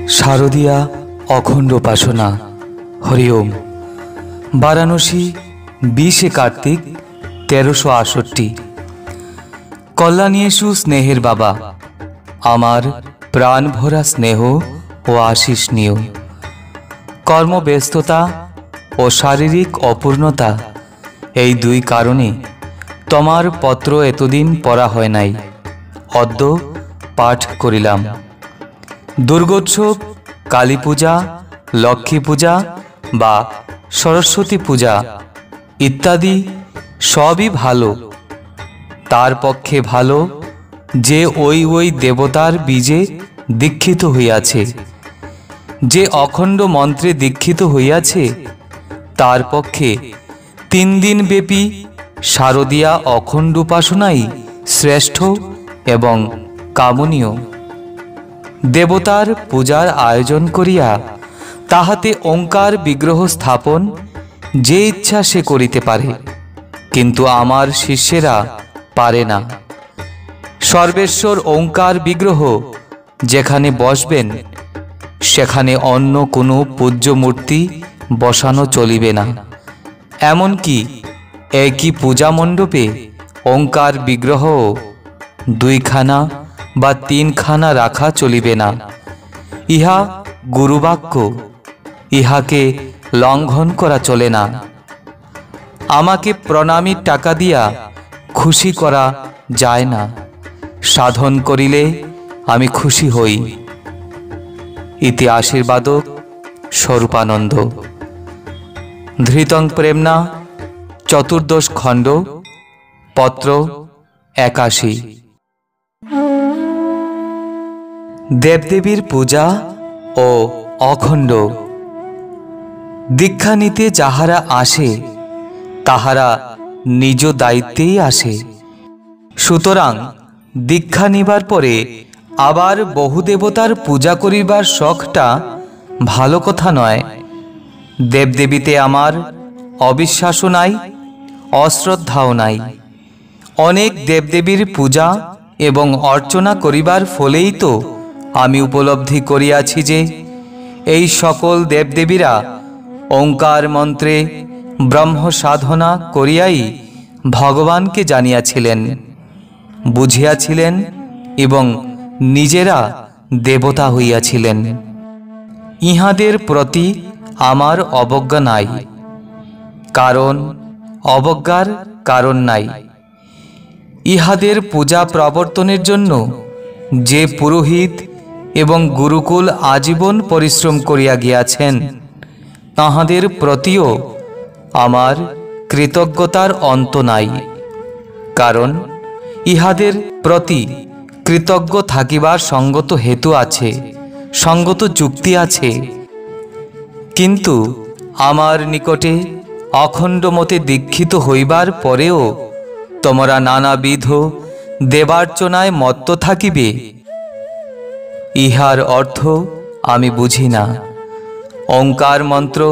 শারদীয়া অখণ্ড উপাসনা। হরি ওম। বারাণসী 20 কার্তিক 1368। কল্যাণীয়েশু স্নেহের বাবা, আমার প্রাণ ভরা স্নেহ ও আশিস নিও। কর্মব্যস্ততা ও শারীরিক অপূর্ণতা, এই দুই কারণে তোমার পত্র এতদিন পড়া হয় নাই। অদ্য পাঠ করিলাম। দুর্গোৎসব, কালী পূজা, লক্ষ্মী পূজা বা সরস্বতী পূজা ইত্যাদি সবই ভালো। তার পক্ষে ভালো যে ওই দেবতার বীজে দীক্ষিত হইয়াছে, যে অখণ্ড মন্ত্রে দীক্ষিত হইয়াছে, তার পক্ষে 3 দিন ব্যাপী শারদীয়া অখণ্ড উপাসনাই শ্রেষ্ঠ এবং কামনীয়। দেবতার পূজার আয়োজন করিয়া তাহাতে ওঙ্কার বিগ্রহ স্থাপন যে ইচ্ছা সে করিতে পারে, কিন্তু আমার শিষ্যেরা পারে না। সর্বেশ্বর ওঙ্কার বিগ্রহ যেখানে বসবেন, সেখানে অন্য কোনো পূজ্য মূর্তি বসানো চলিবে না। এমনকি একই পূজা মণ্ডপে ওঙ্কার বিগ্রহ 2খানা বা 3খানা রাখা চলিবে না। ইহা গুরুবাক্য, ইহাকে লঙ্ঘন করা চলে না। আমাকে প্রণামীর টাকা দিয়া খুশি করা যায় না। সাধন করিলে আমি খুশি হই। ইতি আশীর্বাদক স্বরূপানন্দ। ধৃতং প্রেমনা 14 খণ্ড, পত্র 81। দেবদেবীর পূজা ও অখণ্ড। দীক্ষা নিতে যাহারা আসে, তাহারা নিজ দায়িত্বেই আসে। সুতরাং দীক্ষা নিবার পরে আবার বহু দেবতার পূজা করিবার শখটা ভালো কথা নয়। দেবদেবীতে আমার অবিশ্বাসও নাই, অশ্রদ্ধাও নাই। অনেক দেবদেবীর পূজা এবং অর্চনা করিবার ফলেই তো আমি উপলব্ধি করিয়াছি যে এই সকল দেবদেবীরা ওঙ্কার মন্ত্রে ব্রহ্ম সাধনা করিয়াই ভগবানকে জানিয়াছিলেন, বুঝিয়াছিলেন এবং নিজেরা দেবতা হইয়াছিলেন। ইহাদের প্রতি আমার অবজ্ঞা নাই, কারণ অবজ্ঞার কারণ নাই। ইহাদের পূজা প্রবর্তনের জন্য যে পুরোহিত এবং গুরুকুল আজীবন পরিশ্রম করিয়া গিয়াছেন, তাহাদের প্রতিও আমার কৃতজ্ঞতার অন্ত নাই। কারণ ইহাদের প্রতি কৃতজ্ঞ থাকিবার সঙ্গত হেতু আছে, সঙ্গত যুক্তি আছে। কিন্তু আমার নিকটে অখণ্ড মতে দীক্ষিত হইবার পরেও তোমরা নানাবিধ দেবার্চনায় মত্ত থাকিবে, ইহার অর্থ আমি বুঝি না। ওঙ্কার মন্ত্র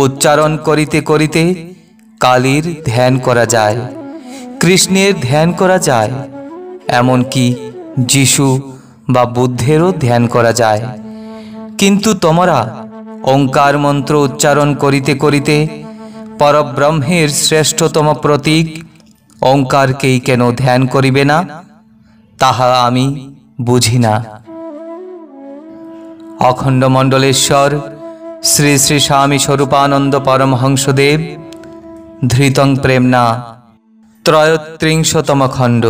উচ্চারণ করিতে করিতে কালীর ধ্যান করা যায়, কৃষ্ণের ধ্যান করা যায়, এমনকি যিশু বা বুদ্ধেরও ধ্যান করা যায়। কিন্তু তোমরা ওঙ্কার মন্ত্র উচ্চারণ করিতে করিতে পরব্রহ্মের শ্রেষ্ঠতম প্রতীক ওঙ্কারকেই কেন ধ্যান করিবে না, তাহা আমি বুঝি না। অখণ্ড মণ্ডলেশ্বর শ্রী শ্রী স্বামী স্বরূপানন্দ পরমহংসদেব। ধৃতং প্রেমনা 33তম খণ্ড।